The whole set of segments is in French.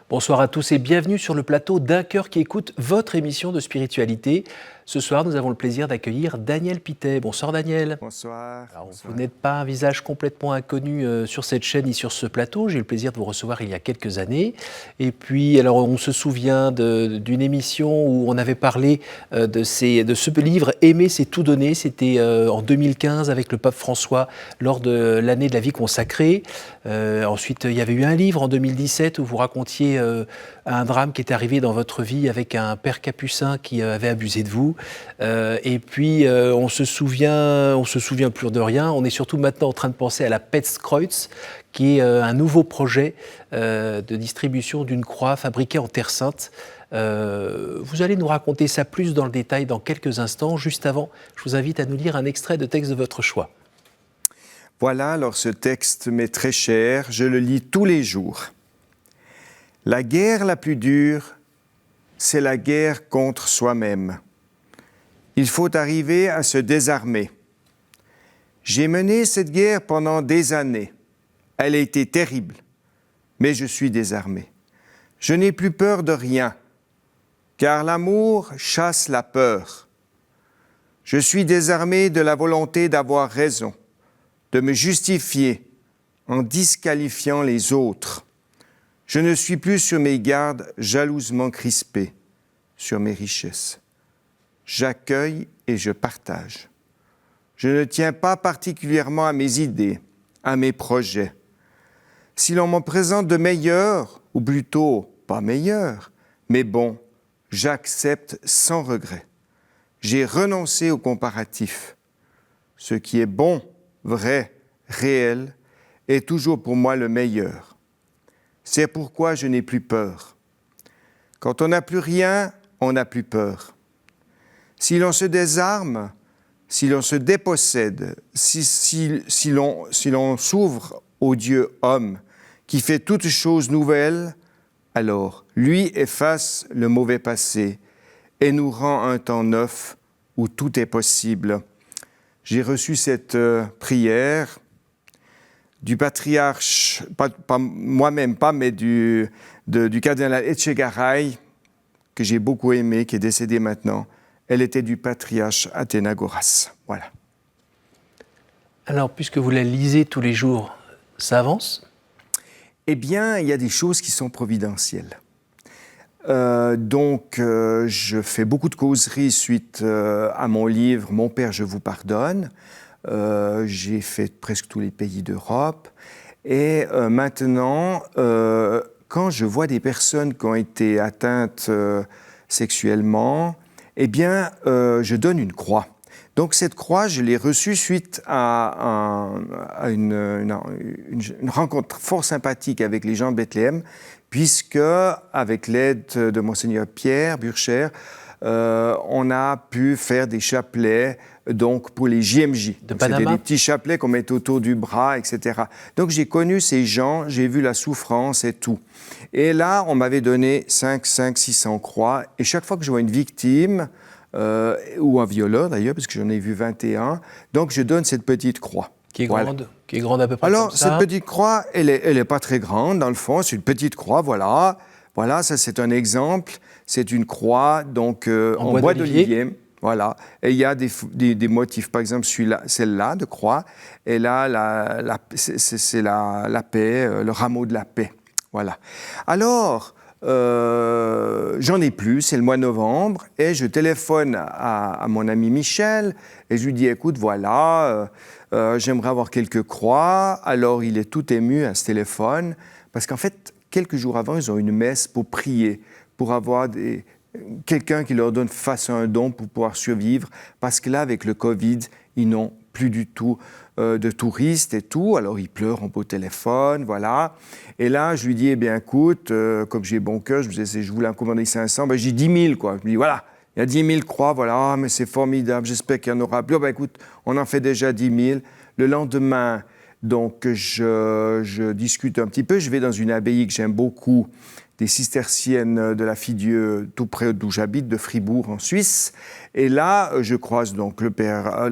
Bonsoir à tous et bienvenue sur le plateau d'Un cœur qui écoute votre émission de spiritualité. Ce soir, nous avons le plaisir d'accueillir Daniel Pittet. Bonsoir Daniel. Bonsoir. Alors, Bonsoir. vous n'êtes pas un visage complètement inconnu sur cette chaîne ni sur ce plateau. J'ai eu le plaisir de vous recevoir il y a quelques années. Et puis, alors, on se souvient d'une émission où on avait parlé de ce livre « Aimer, c'est tout donner ». C'était en 2015 avec le pape François lors de l'année de la vie consacrée. Ensuite, il y avait eu un livre en 2017 où vous racontiez un drame qui est arrivé dans votre vie avec un père capucin qui avait abusé de vous. Et puis, on se souvient plus de rien. On est surtout maintenant en train de penser à la Petskreuz, qui est un nouveau projet de distribution d'une croix fabriquée en Terre Sainte. Vous allez nous raconter ça plus dans le détail dans quelques instants. Juste avant, je vous invite à nous lire un extrait de texte de votre choix. Voilà, alors ce texte m'est très cher, je le lis tous les jours. La guerre la plus dure, c'est la guerre contre soi-même. Il faut arriver à se désarmer. J'ai mené cette guerre pendant des années. Elle a été terrible, mais je suis désarmé. Je n'ai plus peur de rien, car l'amour chasse la peur. Je suis désarmé de la volonté d'avoir raison, de me justifier en disqualifiant les autres. Je ne suis plus sur mes gardes jalousement crispé sur mes richesses. J'accueille et je partage. Je ne tiens pas particulièrement à mes idées, à mes projets. Si l'on m'en présente de meilleurs, ou plutôt pas meilleurs, mais bon, j'accepte sans regret. J'ai renoncé au comparatif. Ce qui est bon, vrai, réel, est toujours pour moi le meilleur. C'est pourquoi je n'ai plus peur. Quand on n'a plus rien, on n'a plus peur. Si l'on se désarme, si l'on se dépossède, si l'on s'ouvre au Dieu homme qui fait toutes choses nouvelles, alors lui efface le mauvais passé et nous rend un temps neuf où tout est possible. J'ai reçu cette prière du patriarche, pas moi-même pas, mais du cardinal Etchegaray, que j'ai beaucoup aimé, qui est décédé maintenant. Elle était du patriarche Athénagoras. Voilà. Alors, puisque vous la lisez tous les jours, ça avance ? Eh bien, il y a des choses qui sont providentielles. Je fais beaucoup de causeries suite à mon livre « Mon Père, je vous pardonne ». J'ai fait presque tous les pays d'Europe. Et maintenant, quand je vois des personnes qui ont été atteintes sexuellement, eh bien, je donne une croix. Donc cette croix, je l'ai reçue suite à une rencontre fort sympathique avec les gens de Bethléem, puisque, avec l'aide de Monseigneur Pierre Burcher, on a pu faire des chapelets donc pour les JMJ. C'était des petits chapelets qu'on mettait autour du bras, etc. Donc j'ai connu ces gens, j'ai vu la souffrance et tout. Et là, on m'avait donné 600 croix. Et chaque fois que je vois une victime, ou un violeur d'ailleurs, parce que j'en ai vu 21, donc je donne cette petite croix. Qui est grande, voilà. Qui est grande à peu près. Alors, comme ça. Cette petite croix, elle est pas très grande, dans le fond, c'est une petite croix, voilà. Voilà, ça c'est un exemple. C'est une croix donc en bois d'olivier. Voilà. Et il y a des motifs, par exemple celle-là de croix. Et là, c'est la paix, le rameau de la paix. Voilà. Alors, j'en ai plus, c'est le mois de novembre, et je téléphone à mon ami Michel, et je lui dis, écoute, voilà, j'aimerais avoir quelques croix. Alors, il est tout ému à ce téléphone, parce qu'en fait, quelques jours avant, ils ont une messe pour prier, pour avoir quelqu'un qui leur fasse un don pour pouvoir survivre, parce que là, avec le Covid, ils n'ont plus du tout de touristes et tout, alors ils pleurent au téléphone, voilà. Et là, je lui dis, eh bien, écoute, comme j'ai bon cœur, je voulais en commander 500, ben, j'ai 10 000, quoi. Je lui dis, voilà, il y a 10 000 croix, voilà, mais c'est formidable, j'espère qu'il y en aura plus. Oh, ben, écoute, on en fait déjà 10 000. Le lendemain, donc, je discute un petit peu, je vais dans une abbaye que j'aime beaucoup, des cisterciennes de la Fille-Dieu, tout près d'où j'habite, de Fribourg, en Suisse. Et là, je croise donc le père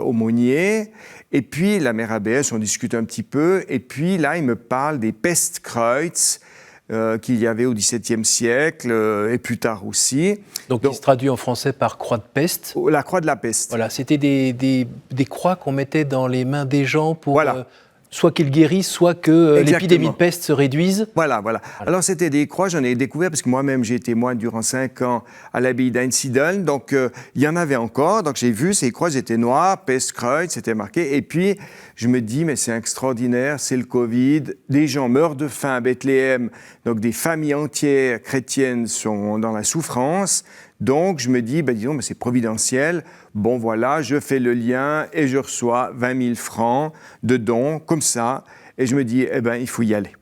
aumônier, et puis la mère abbesse, on discute un petit peu, et puis là, il me parle des Pestkreuz, qu'il y avait au XVIIe siècle et plus tard aussi. Donc, il se traduit en français par croix de peste. La croix de la peste. Voilà, c'était des croix qu'on mettait dans les mains des gens pour Voilà. Soit qu'ils guérissent, soit que l'épidémie de peste se réduise. Voilà. Alors, c'était des croix, j'en ai découvert parce que moi-même, j'ai été moine durant 5 ans à l'abbaye d'Einsiedeln. Donc, il y en avait encore. Donc, j'ai vu ces croix, elles étaient noires, Pestkreuz, c'était marqué. Et puis, je me dis, mais c'est extraordinaire, c'est le Covid. Des gens meurent de faim à Bethléem. Donc, des familles entières chrétiennes sont dans la souffrance. Donc, je me dis, disons, mais c'est providentiel. Bon, voilà, je fais le lien et je reçois 20 000 francs de dons, comme ça. Et je me dis, il faut y aller.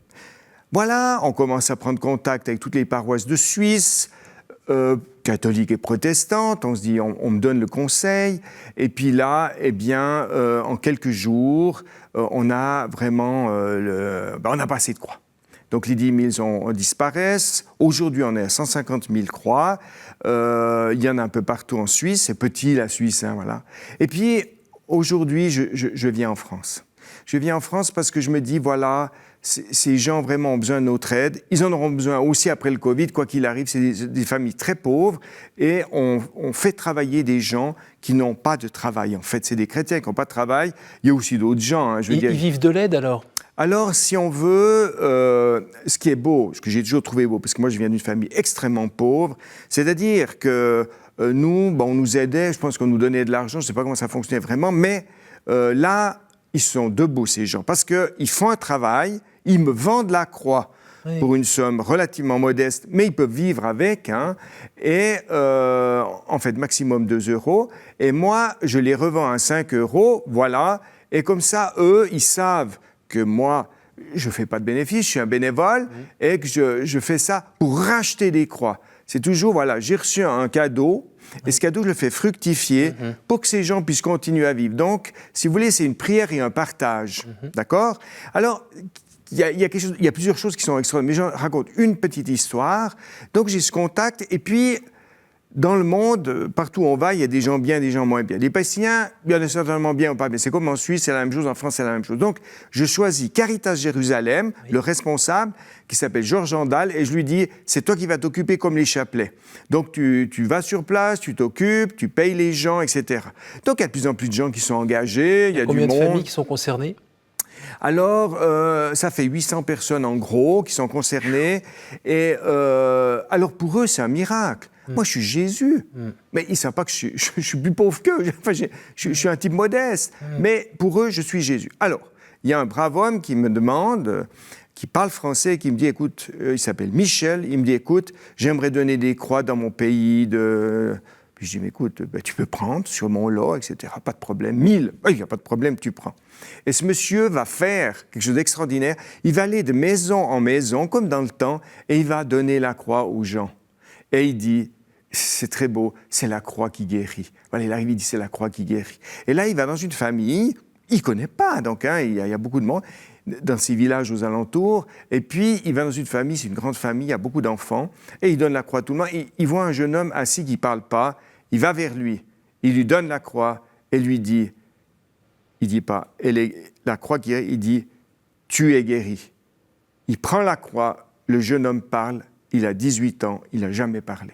Voilà, on commence à prendre contact avec toutes les paroisses de Suisse, catholiques et protestantes. On se dit, on me donne le conseil. Et puis là, en quelques jours, on a vraiment, on n'a pas assez de croix. Donc les 10 000 disparaissent. Aujourd'hui, on est à 150 000 croix. Il y en a un peu partout en Suisse. C'est petit, la Suisse, hein, voilà. Et puis, aujourd'hui, je viens en France. Je viens en France parce que je me dis, voilà, ces gens vraiment ont besoin de notre aide. Ils en auront besoin aussi après le Covid. Quoi qu'il arrive, c'est des familles très pauvres. Et on fait travailler des gens qui n'ont pas de travail. En fait, c'est des chrétiens qui n'ont pas de travail. Il y a aussi d'autres gens. Hein, Ils vivent de l'aide, alors ? Alors, si on veut, ce qui est beau, ce que j'ai toujours trouvé beau, parce que moi je viens d'une famille extrêmement pauvre, c'est-à-dire que nous, on nous aidait, je pense qu'on nous donnait de l'argent, je ne sais pas comment ça fonctionnait vraiment, mais là, ils sont debout ces gens, parce qu'ils font un travail, ils me vendent la croix pour une somme relativement modeste, mais ils peuvent vivre avec, hein, et en fait maximum 2 €, et moi je les revends à 5 €, voilà, et comme ça, eux, ils savent que moi, je ne fais pas de bénéfice, je suis un bénévole, et que je fais ça pour racheter des croix. C'est toujours, voilà, j'ai reçu un cadeau, et ce cadeau, je le fais fructifier pour que ces gens puissent continuer à vivre. Donc, si vous voulez, c'est une prière et un partage, d'accord ? Alors, il y a plusieurs choses qui sont extraordinaires, mais je raconte une petite histoire. Donc, j'ai ce contact, et puis, dans le monde, partout où on va, il y a des gens bien, des gens moins bien. Les Palestiniens, il y en a certainement bien ou pas bien. C'est comme en Suisse, c'est la même chose, en France, c'est la même chose. Donc, je choisis Caritas Jérusalem, le responsable, qui s'appelle Georges Andal, et je lui dis, c'est toi qui vas t'occuper comme les chapelets. Donc, tu vas sur place, tu t'occupes, tu payes les gens, etc. Donc, il y a de plus en plus de gens qui sont engagés, il y a du monde. Combien de familles qui sont concernées ? Alors, ça fait 800 personnes en gros qui sont concernées. Et alors, pour eux, c'est un miracle. Moi, je suis Jésus. Mais ils ne savent pas que je suis plus pauvre qu'eux. Enfin, je suis un type modeste. Mais pour eux, je suis Jésus. Alors, il y a un brave homme qui me demande, qui parle français, qui me dit, écoute, il s'appelle Michel, il me dit, écoute, j'aimerais donner des croix dans mon pays de... Puis je dis, mais écoute, tu peux prendre sur mon lot, etc. Pas de problème. 1000, il n'y a pas de problème, tu prends. Et ce monsieur va faire quelque chose d'extraordinaire. Il va aller de maison en maison, comme dans le temps, et il va donner la croix aux gens. Et il dit, c'est très beau, c'est la croix qui guérit. Voilà, il arrive, il dit, c'est la croix qui guérit. Et là, il va dans une famille, il ne connaît pas, donc hein, il y a beaucoup de monde, dans ces villages aux alentours, et puis il va dans une famille, c'est une grande famille, il y a beaucoup d'enfants, et il donne la croix à tout le monde. Il voit un jeune homme assis qui ne parle pas, il va vers lui, il lui donne la croix, et lui dit, il ne dit pas, la croix qui guérit, il dit, tu es guéri. Il prend la croix, le jeune homme parle, il a 18 ans, il n'a jamais parlé.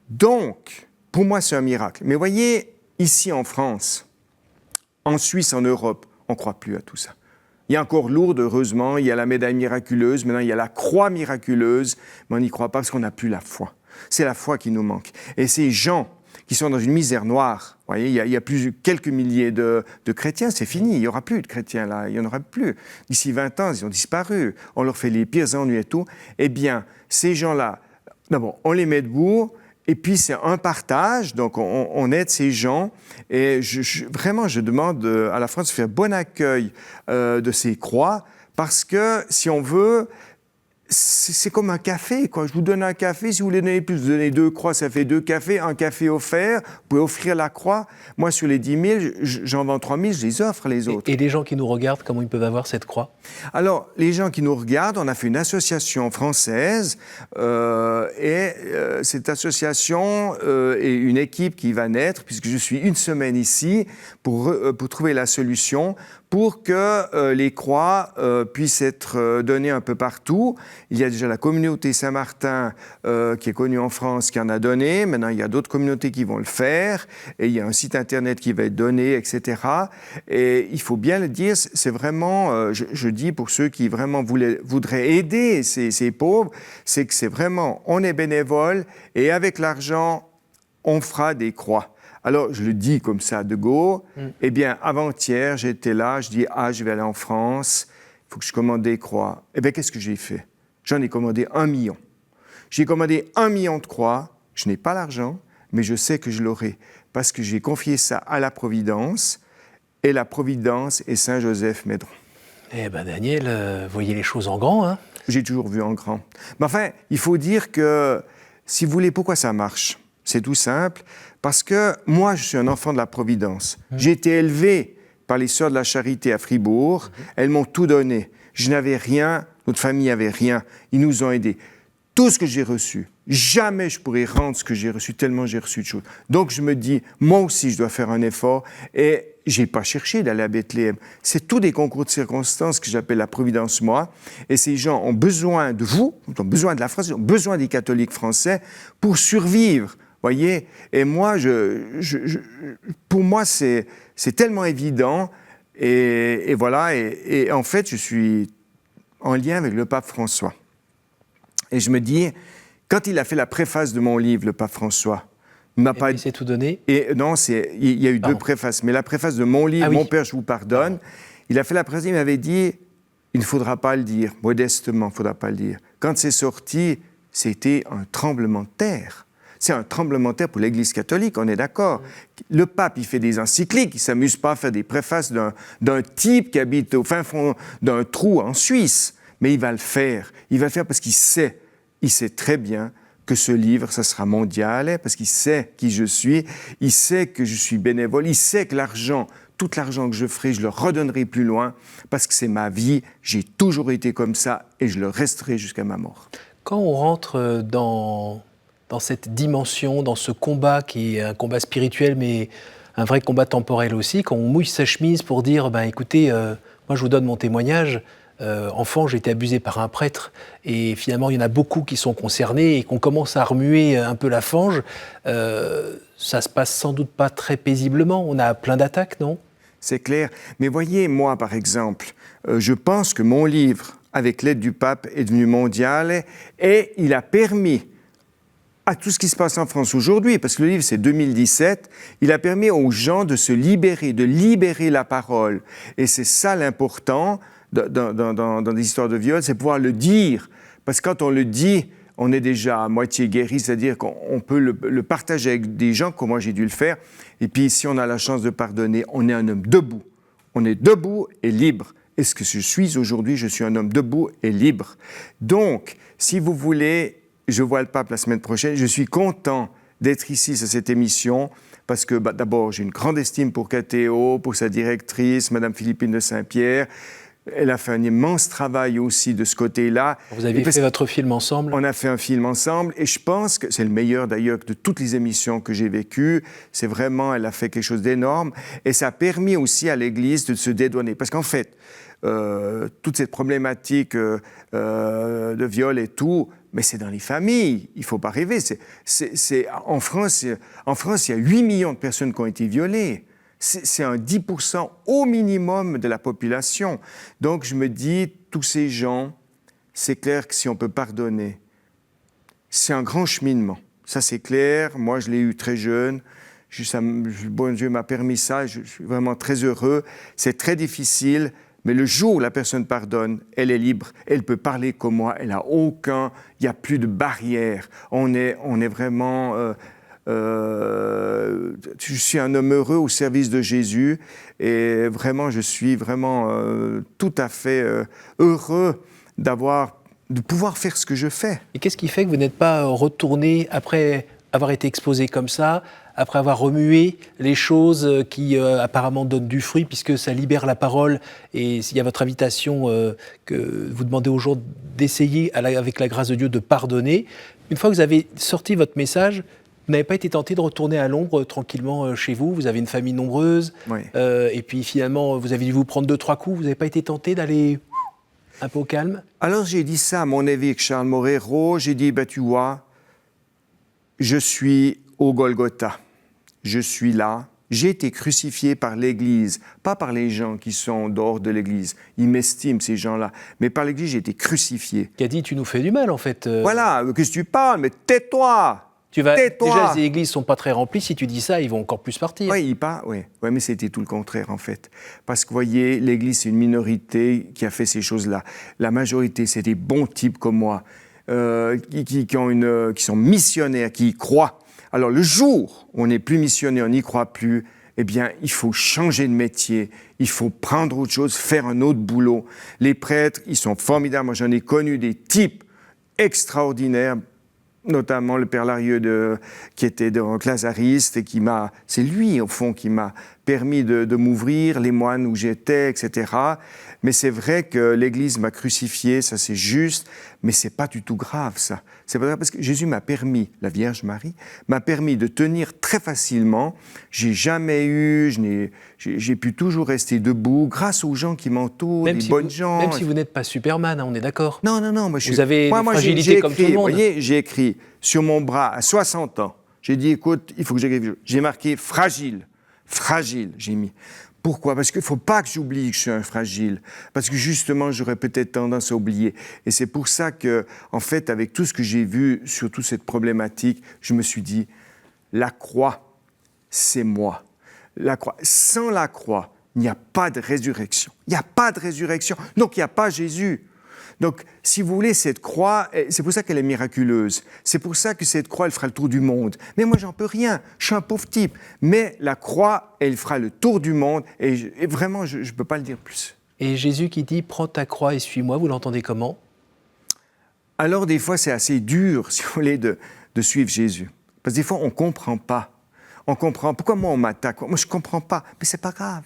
Donc, pour moi, c'est un miracle. Mais voyez, ici en France, en Suisse, en Europe, on ne croit plus à tout ça. Il y a encore Lourdes, heureusement, il y a la médaille miraculeuse, maintenant il y a la croix miraculeuse, mais on n'y croit pas parce qu'on n'a plus la foi. C'est la foi qui nous manque. Et ces gens qui sont dans une misère noire, vous voyez, il y a quelques milliers de chrétiens, c'est fini, il n'y aura plus de chrétiens là, il n'y en aura plus. D'ici 20 ans, ils ont disparu, on leur fait les pires ennuis et tout. Eh bien, ces gens-là, d'abord, on les met debout, et puis c'est un partage, donc on aide ces gens, et vraiment je demande à la France de faire bon accueil de ces croix, parce que si on veut, c'est comme un café, quoi. Je vous donne un café, si vous voulez donner plus, vous donnez 2 croix, ça fait 2 cafés, un café offert, vous pouvez offrir la croix. Moi, sur les 10 000, j'en vends 3 000, je les offre les autres. Et les gens qui nous regardent, comment ils peuvent avoir cette croix ? Alors, les gens qui nous regardent, on a fait une association française, cette association est une équipe qui va naître, puisque je suis une semaine ici, pour trouver la solution, pour que les croix puissent être données un peu partout. Il y a déjà la communauté Saint-Martin qui est connue en France qui en a donné. Maintenant, il y a d'autres communautés qui vont le faire. Et il y a un site internet qui va être donné, etc. Et il faut bien le dire, c'est vraiment, je dis pour ceux qui vraiment voudraient aider ces pauvres, c'est que c'est vraiment, on est bénévole et avec l'argent, on fera des croix. Alors, je le dis comme ça de go. Eh bien, avant-hier, j'étais là, je dis, je vais aller en France, il faut que je commande des croix. Eh bien, qu'est-ce que j'ai fait? J'en ai commandé 1 million. J'ai commandé 1 million de croix. Je n'ai pas l'argent, mais je sais que je l'aurai parce que j'ai confié ça à la Providence et la Providence et Saint-Joseph m'aideront. Eh bien, Daniel, voyez les choses en grand, hein? J'ai toujours vu en grand. Mais enfin, il faut dire que, si vous voulez, pourquoi ça marche? C'est tout simple, parce que moi, je suis un enfant de la Providence. J'ai été élevé par les Sœurs de la Charité à Fribourg. Elles m'ont tout donné. Je n'avais rien, notre famille n'avait rien. Ils nous ont aidés. Tout ce que j'ai reçu, jamais je pourrais rendre ce que j'ai reçu, tellement j'ai reçu de choses. Donc je me dis, moi aussi, je dois faire un effort. Et je n'ai pas cherché d'aller à Bethléem. C'est tous des concours de circonstances que j'appelle la Providence, moi. Et ces gens ont besoin de vous, ont besoin de la France, ils ont besoin des catholiques français pour survivre. Voyez, et moi, pour moi, c'est tellement évident. Et voilà, et en fait, je suis en lien avec le pape François. Et je me dis, quand il a fait la préface de mon livre, le pape François, il m'a pas... Il s'est tout donné? Et non, il y a eu 2 préfaces, mais la préface de mon livre, Mon Père, je vous pardonne, il a fait la préface, il m'avait dit, il ne faudra pas le dire, modestement, il ne faudra pas le dire. Quand c'est sorti, c'était un tremblement de terre. C'est un tremblement de terre pour l'Église catholique, on est d'accord. Le pape, il fait des encycliques, il ne s'amuse pas à faire des préfaces d'un type qui habite au fin fond d'un trou en Suisse. Mais il va le faire. Il va le faire parce qu'il sait très bien que ce livre, ça sera mondial, parce qu'il sait qui je suis, il sait que je suis bénévole, il sait que tout l'argent que je ferai, je le redonnerai plus loin, parce que c'est ma vie, j'ai toujours été comme ça, et je le resterai jusqu'à ma mort. Quand on rentre dans cette dimension, dans ce combat qui est un combat spirituel, mais un vrai combat temporel aussi, quand on mouille sa chemise pour dire, écoutez, moi je vous donne mon témoignage, enfant j'ai été abusé par un prêtre, et finalement il y en a beaucoup qui sont concernés, et qu'on commence à remuer un peu la fange, ça se passe sans doute pas très paisiblement, on a plein d'attaques, non? C'est clair, mais voyez, moi par exemple, je pense que mon livre, avec l'aide du pape, est devenu mondial, et il a permis à tout ce qui se passe en France aujourd'hui, parce que le livre c'est 2017, il a permis aux gens de se libérer, de libérer la parole. Et c'est ça l'important dans des histoires de viol, c'est pouvoir le dire. Parce que quand on le dit, on est déjà à moitié guéri, c'est-à-dire qu'on peut le partager avec des gens, comme moi j'ai dû le faire. Et puis si on a la chance de pardonner, on est un homme debout. On est debout et libre. Et ce que je suis aujourd'hui, je suis un homme debout et libre. Donc, si vous voulez... Je vois le pape la semaine prochaine. Je suis content d'être ici sur cette émission parce que d'abord, j'ai une grande estime pour KTO, pour sa directrice, Madame Philippine de Saint-Pierre. Elle a fait un immense travail aussi de ce côté-là. Vous avez fait votre film ensemble? On a fait un film ensemble et je pense que c'est le meilleur d'ailleurs de toutes les émissions que j'ai vécues. C'est vraiment, elle a fait quelque chose d'énorme et ça a permis aussi à l'Église de se dédouaner. Parce qu'en fait, toute cette problématique de viol et tout, mais c'est dans les familles, il ne faut pas rêver. En France, il y a 8 millions de personnes qui ont été violées. C'est un 10% au minimum de la population. Donc je me dis, tous ces gens, c'est clair que si on peut pardonner, c'est un grand cheminement. Ça c'est clair, moi je l'ai eu très jeune, bon Dieu m'a permis ça, je suis vraiment très heureux. C'est très difficile, mais le jour où la personne pardonne, elle est libre, elle peut parler comme moi, il n'y a plus de barrière. On est vraiment... je suis un homme heureux au service de Jésus et vraiment, je suis vraiment tout à fait heureux de pouvoir faire ce que je fais. Et qu'est-ce qui fait que vous n'êtes pas retourné après avoir été exposé comme ça, après avoir remué les choses qui apparemment donnent du fruit, puisque ça libère la parole, et s'il y a votre invitation que vous demandez aux gens d'essayer, avec la grâce de Dieu, de pardonner. Une fois que vous avez sorti votre message, Vous n'avez pas été tenté de retourner à Londres tranquillement chez vous? Vous avez une famille nombreuse. Oui. Et puis finalement, vous avez dû vous prendre 2-3 coups. Vous n'avez pas été tenté d'aller un peu au calme? Alors j'ai dit ça à mon évêque Charles Morero. J'ai dit, tu vois, je suis au Golgotha. Je suis là. J'ai été crucifié par l'Église, pas par les gens qui sont dehors de l'Église. Ils m'estiment, ces gens-là. Mais par l'Église, j'ai été crucifié. Qui a dit, tu nous fais du mal, en fait. Voilà, qu'est-ce que tu parles? Mais tais-toi! Tais-toi! Déjà, les églises ne sont pas très remplies. Si tu dis ça, ils vont encore plus partir. Oui, mais c'était tout le contraire, en fait. Parce que, vous voyez, l'Église, c'est une minorité qui a fait ces choses-là. La majorité, c'est des bons types comme moi, qui sont missionnaires, qui y croient. Alors, le jour où on n'est plus missionnaire, on n'y croit plus, eh bien, il faut changer de métier, il faut prendre autre chose, faire un autre boulot. Les prêtres, ils sont formidables. Moi, j'en ai connu des types extraordinaires, notamment le père Larieux qui était donc lazariste et c'est lui, au fond, qui m'a permis de m'ouvrir, les moines où j'étais, etc. Mais c'est vrai que l'Église m'a crucifié, ça c'est juste, mais c'est pas du tout grave, ça. C'est pas grave parce que Jésus m'a permis, la Vierge Marie, m'a permis de tenir très facilement. J'ai pu toujours rester debout grâce aux gens qui m'entourent, les bonnes gens. Même si vous n'êtes pas Superman, on est d'accord? Non, moi vous avez des fragilités comme tout le monde. Vous voyez, j'ai écrit sur mon bras à 60 ans, j'ai dit, écoute, il faut que j'écrive. J'ai marqué fragile, j'ai mis. Pourquoi? Parce qu'il ne faut pas que j'oublie que je suis un fragile. Parce que justement, j'aurais peut-être tendance à oublier. Et c'est pour ça que, en fait, avec tout ce que j'ai vu sur toute cette problématique, je me suis dit, la croix, c'est moi. La croix. Sans la croix, il n'y a pas de résurrection. Il n'y a pas de résurrection. Donc, il n'y a pas Jésus. Donc, si vous voulez, cette croix, c'est pour ça qu'elle est miraculeuse. C'est pour ça que cette croix, elle fera le tour du monde. Mais moi, j'en peux rien. Je suis un pauvre type. Mais la croix, elle fera le tour du monde. Et vraiment, je ne peux pas le dire plus. Et Jésus qui dit « Prends ta croix et suis-moi », vous l'entendez comment? Alors, des fois, c'est assez dur, si vous voulez, de suivre Jésus. Parce que des fois, on ne comprend pas. On comprend. Pourquoi moi, on m'attaque? Moi, je ne comprends pas. Mais ce n'est pas grave.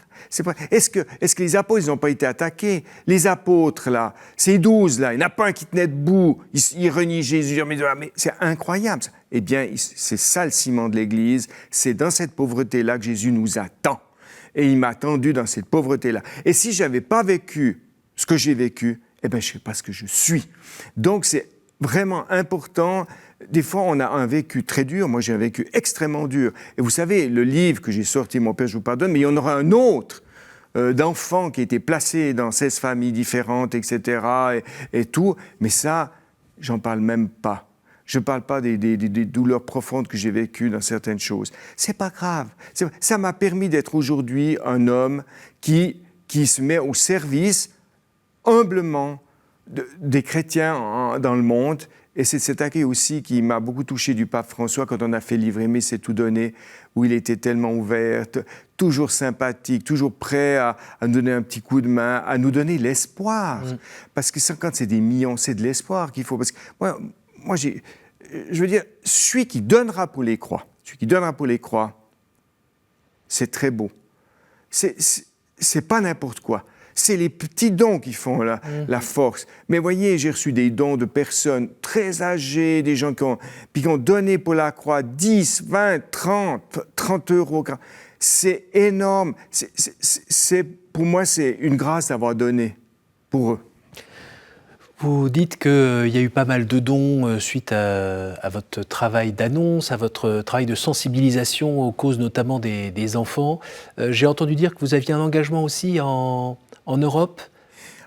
Est-ce que les apôtres, ils n'ont pas été attaqués? Les apôtres, là, ces 12, là, il n'y en a pas un qui tenait debout. Ils renient Jésus. Mais c'est incroyable, ça. Eh bien, c'est ça le ciment de l'Église. C'est dans cette pauvreté-là que Jésus nous attend. Et il m'a attendu dans cette pauvreté-là. Et si je n'avais pas vécu ce que j'ai vécu, eh bien, je ne sais pas ce que je suis. Donc, c'est vraiment important. Des fois, on a un vécu très dur. Moi, j'ai un vécu extrêmement dur. Et vous savez, le livre que j'ai sorti, Mon Père, je vous pardonne, mais il y en aura un autre d'enfants qui étaient placés dans 16 familles différentes, etc. et tout. Mais ça, j'en parle même pas. Je ne parle pas des douleurs profondes que j'ai vécues dans certaines choses. C'est pas grave. Ça m'a permis d'être aujourd'hui un homme qui se met au service humblement des chrétiens dans le monde. Et c'est cet accueil aussi qui m'a beaucoup touché du pape François quand on a fait Livre Aimer, c'est tout donné, où il était tellement ouvert, toujours sympathique, toujours prêt à nous donner un petit coup de main, à nous donner l'espoir. Parce que quand c'est des millions, c'est de l'espoir qu'il faut. Parce que moi je veux dire, celui qui donnera pour les croix, c'est très beau. C'est pas n'importe quoi. C'est les petits dons qui font la force. Mais voyez, j'ai reçu des dons de personnes très âgées, des gens qui ont donné pour la croix 10, 20, 30 euros. C'est énorme. Pour moi, c'est une grâce d'avoir donné pour eux. Vous dites qu'il y a eu pas mal de dons suite à votre travail d'annonce, à votre travail de sensibilisation aux causes notamment des enfants. J'ai entendu dire que vous aviez un engagement aussi en Europe.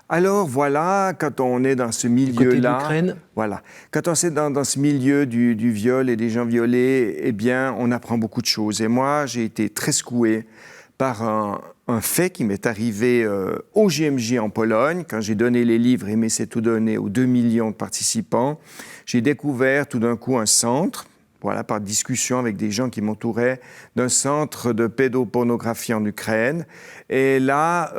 Alors voilà, quand on est dans ce milieu-là, quand on est dans ce milieu du viol et des gens violés, eh bien, on apprend beaucoup de choses. Et moi, j'ai été très secoué par un fait qui m'est arrivé au GMJ en Pologne, quand j'ai donné les livres Aimer, c'est tout donner aux 2 millions de participants. J'ai découvert tout d'un coup un centre, par discussion avec des gens qui m'entouraient, d'un centre de pédopornographie en Ukraine. Et là,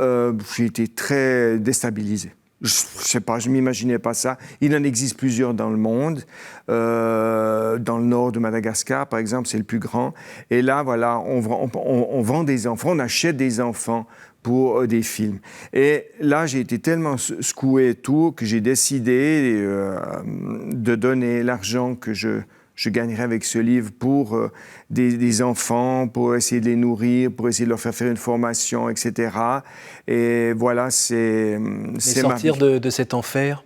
j'ai été très déstabilisé. Je ne sais pas, je ne m'imaginais pas ça. Il en existe plusieurs dans le monde. Dans le nord de Madagascar, par exemple, c'est le plus grand. Et là, voilà, on vend des enfants, on achète des enfants pour des films. Et là, j'ai été tellement secoué et tout que j'ai décidé de donner l'argent que je je gagnerais avec ce livre pour des enfants, pour essayer de les nourrir, pour essayer de leur faire une formation, etc. Et voilà, c'est sortir de cet enfer.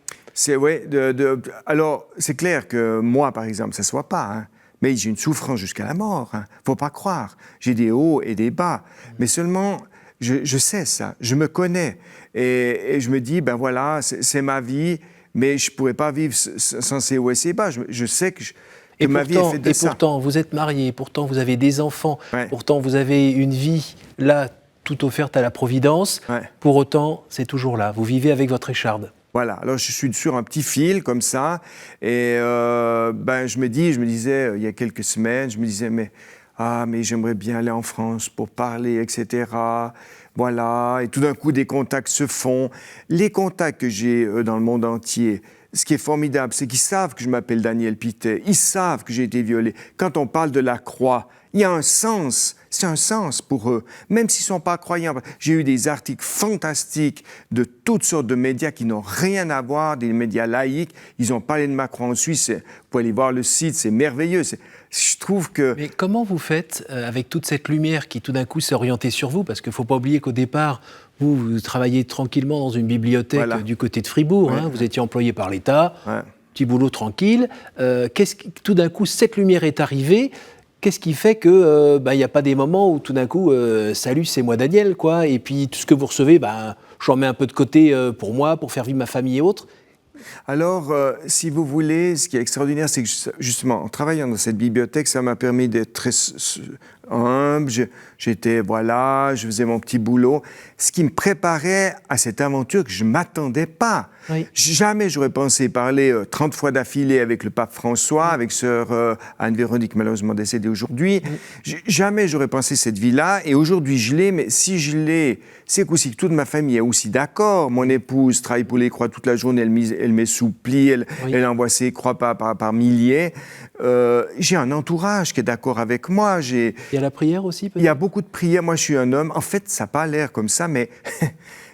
Alors, c'est clair que moi, par exemple, ça ne se voit pas, hein, mais j'ai une souffrance jusqu'à la mort. Hein, faut pas croire. J'ai des hauts et des bas. Mais seulement, je sais ça, je me connais. Et je me dis, ben voilà, c'est ma vie, mais je ne pourrais pas vivre sans ces hauts et ces bas. Je sais que ma vie est faite de ça. Et pourtant, vous êtes marié, pourtant vous avez des enfants, Ouais. pourtant vous avez une vie, là, toute offerte à la Providence. Ouais. Pour autant, c'est toujours là. Vous vivez avec votre écharde. Voilà, alors je suis sur un petit fil comme ça, et je me disais, il y a quelques semaines, je me disais, mais j'aimerais bien aller en France pour parler, etc. Voilà, et tout d'un coup, des contacts se font. Les contacts que j'ai dans le monde entier, ce qui est formidable, c'est qu'ils savent que je m'appelle Daniel Pittet, ils savent que j'ai été violé. Quand on parle de la croix, il y a un sens, c'est un sens pour eux, même s'ils ne sont pas croyants. J'ai eu des articles fantastiques de toutes sortes de médias qui n'ont rien à voir, des médias laïques. Ils ont parlé de Macron en Suisse, vous pouvez aller voir le site, c'est merveilleux. Je trouve que... Mais comment vous faites avec toute cette lumière qui tout d'un coup s'est orientée sur vous? Parce qu'il ne faut pas oublier qu'au départ, vous travailliez tranquillement dans une bibliothèque du côté de Fribourg, Ouais. hein, vous étiez employé par l'État, Ouais. petit boulot tranquille. Tout d'un coup, cette lumière est arrivée. Qu'est-ce qui fait que y a pas des moments où tout d'un coup, salut, c'est moi Daniel, quoi, et puis tout ce que vous recevez, j'en mets un peu de côté pour moi, pour faire vivre ma famille et autres? Alors, si vous voulez, ce qui est extraordinaire, c'est que justement, en travaillant dans cette bibliothèque, ça m'a permis d'être très humble. Je faisais mon petit boulot. Ce qui me préparait à cette aventure que je ne m'attendais pas. Oui. Jamais j'aurais pensé parler 30 fois d'affilée avec le pape François, avec sœur Anne-Véronique, malheureusement décédée aujourd'hui. Jamais j'aurais pensé cette vie-là. Et aujourd'hui, je l'ai, mais si je l'ai, c'est qu'aussi que toute ma famille est aussi d'accord. Mon épouse travaille pour les croix toute la journée, elle m'essouplit, elle envoie ses croix par milliers. J'ai un entourage qui est d'accord avec moi. Il y a la prière aussi, peut-être? Il y a beaucoup de prières. Moi, je suis un homme. En fait, ça n'a pas l'air comme ça, mais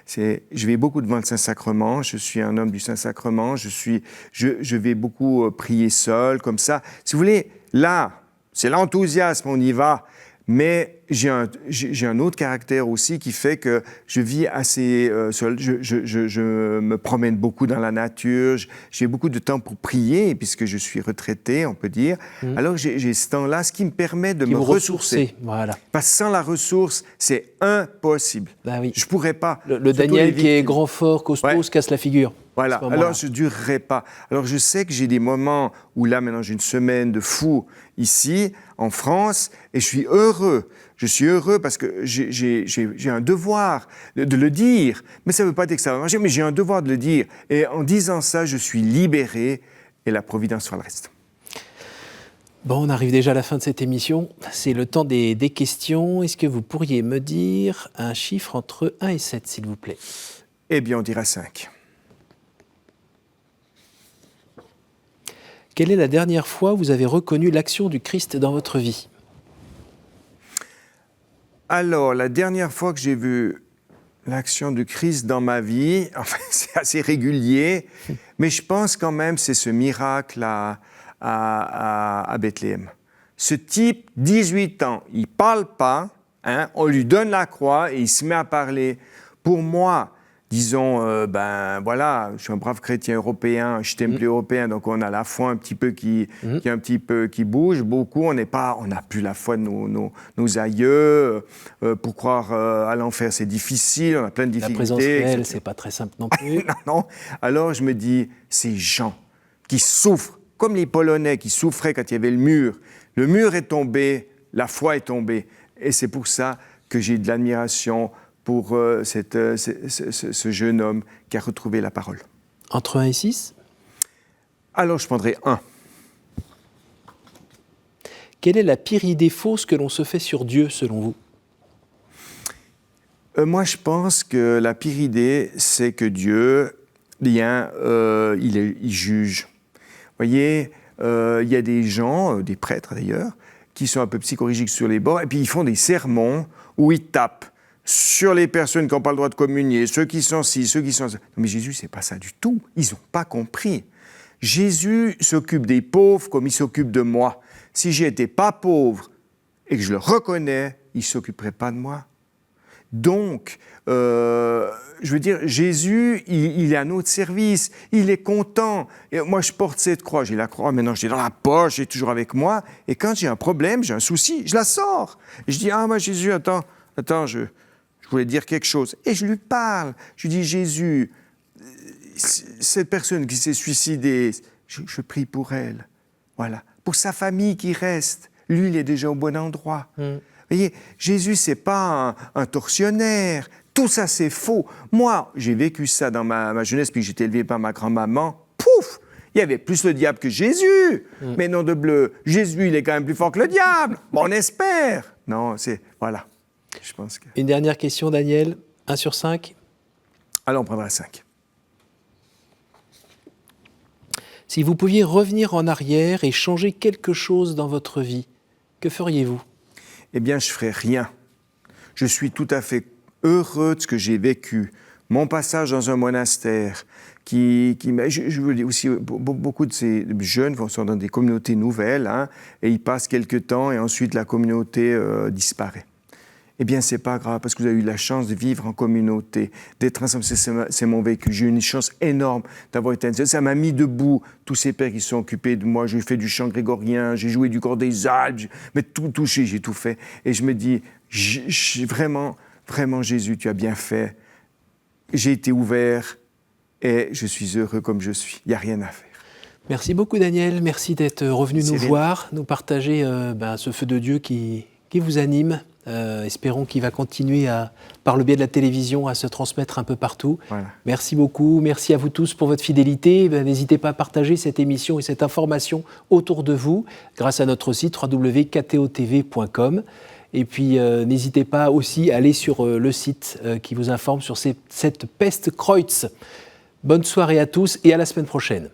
je vais beaucoup devant le Saint-Sacrement. Je suis un homme du Saint-Sacrement. Je vais beaucoup prier seul, comme ça. Si vous voulez, là, c'est l'enthousiasme, on y va. Mais j'ai un autre caractère aussi qui fait que je vis assez seul. Je me promène beaucoup dans la nature. J'ai beaucoup de temps pour prier, puisque je suis retraité, on peut dire. Alors j'ai ce temps-là, ce qui me permet de me ressourcer. Voilà. Parce que sans la ressource, c'est impossible. Oui. Je ne pourrais pas. Le Daniel qui est grand, fort, costaud, se casse la figure. Voilà, alors je ne durerai pas. Alors je sais que j'ai des moments où là, maintenant, j'ai une semaine de fou ici, en France, et je suis heureux. Je suis heureux parce que j'ai un devoir de le dire. Mais ça ne veut pas dire que ça va marcher, mais j'ai un devoir de le dire. Et en disant ça, je suis libéré, et la Providence fera le reste. Bon, on arrive déjà à la fin de cette émission. C'est le temps des questions. Est-ce que vous pourriez me dire un chiffre entre 1 et 7, s'il vous plaît? Eh bien, on dira 5. Quelle est la dernière fois où vous avez reconnu l'action du Christ dans votre vie? Alors, la dernière fois que j'ai vu l'action du Christ dans ma vie, enfin, c'est assez régulier, mais je pense quand même c'est ce miracle à Bethléem. Ce type, 18 ans, il ne parle pas, hein, on lui donne la croix et il se met à parler. Pour moi, disons, je suis un brave chrétien européen, je suis templé européen, donc on a la foi un petit peu qui bouge beaucoup. On n'a plus la foi de nos aïeux. Pour croire à l'enfer, c'est difficile. On a plein de difficultés. La présence réelle, c'est pas très simple non plus. Non. Alors je me dis, ces gens qui souffrent, comme les Polonais qui souffraient quand il y avait le mur. Le mur est tombé, la foi est tombée, et c'est pour ça que j'ai de l'admiration pour ce jeune homme qui a retrouvé la parole. Entre 1 et 6? Alors, je prendrai 1. Quelle est la pire idée fausse que l'on se fait sur Dieu, selon vous? Moi, je pense que la pire idée, c'est que Dieu, il juge. Vous voyez, il y a des gens, des prêtres d'ailleurs, qui sont un peu psychorigiques sur les bords, et puis ils font des sermons où ils tapent sur les personnes qui n'ont pas le droit de communier, ceux qui sont ci, ceux qui sont ça. Mais Jésus, c'est pas ça du tout. Ils n'ont pas compris. Jésus s'occupe des pauvres comme il s'occupe de moi. Si je n'étais pas pauvre et que je le reconnais, il ne s'occuperait pas de moi. Donc, je veux dire, Jésus, il est à notre service, il est content. Et moi, je porte cette croix, j'ai la croix, maintenant je l'ai dans la poche, j'ai toujours avec moi. Et quand j'ai un problème, j'ai un souci, je la sors. Et je dis, ah, moi, Jésus, attends, je voulais dire quelque chose. Et je lui parle, je lui dis, Jésus, cette personne qui s'est suicidée, je prie pour elle. Voilà. Pour sa famille qui reste. Lui, il est déjà au bon endroit. Vous voyez, Jésus, c'est pas un tortionnaire. Tout ça, c'est faux. Moi, j'ai vécu ça dans ma jeunesse, puis j'étais élevé par ma grand-maman. Pouf! Il y avait plus le diable que Jésus. Mais non de bleu. Jésus, il est quand même plus fort que le diable. Bon, on espère. Non, c'est... Voilà. Je pense que... Une dernière question, Daniel. 1 sur 5. Allez, on prendra 5. Si vous pouviez revenir en arrière et changer quelque chose dans votre vie, que feriez-vous ? Eh bien, je ne ferai rien. Je suis tout à fait heureux de ce que j'ai vécu. Mon passage dans un monastère, je veux dire aussi, beaucoup de ces jeunes sont dans des communautés nouvelles, hein, et ils passent quelques temps et ensuite la communauté disparaît. Eh bien, c'est pas grave, parce que vous avez eu la chance de vivre en communauté, d'être ensemble, c'est mon vécu. J'ai eu une chance énorme d'avoir été... Ça m'a mis debout, tous ces pères qui se sont occupés de moi. J'ai fait du chant grégorien, j'ai joué du cor des Alpes, mais tout touché, j'ai tout fait. Et je me dis, vraiment, Jésus, tu as bien fait. J'ai été ouvert et je suis heureux comme je suis. Il n'y a rien à faire. Merci beaucoup, Daniel. Merci d'être revenu nous voir, nous partager ce feu de Dieu qui vous anime. Espérons qu'il va continuer par le biais de la télévision à se transmettre un peu partout. Voilà. Merci beaucoup, merci à vous tous pour votre fidélité. N'hésitez pas à partager cette émission et cette information autour de vous grâce à notre site www.ktotv.com. Et puis n'hésitez pas aussi à aller sur le site qui vous informe sur cette peste Kreutz. Bonne soirée à tous et à la semaine prochaine.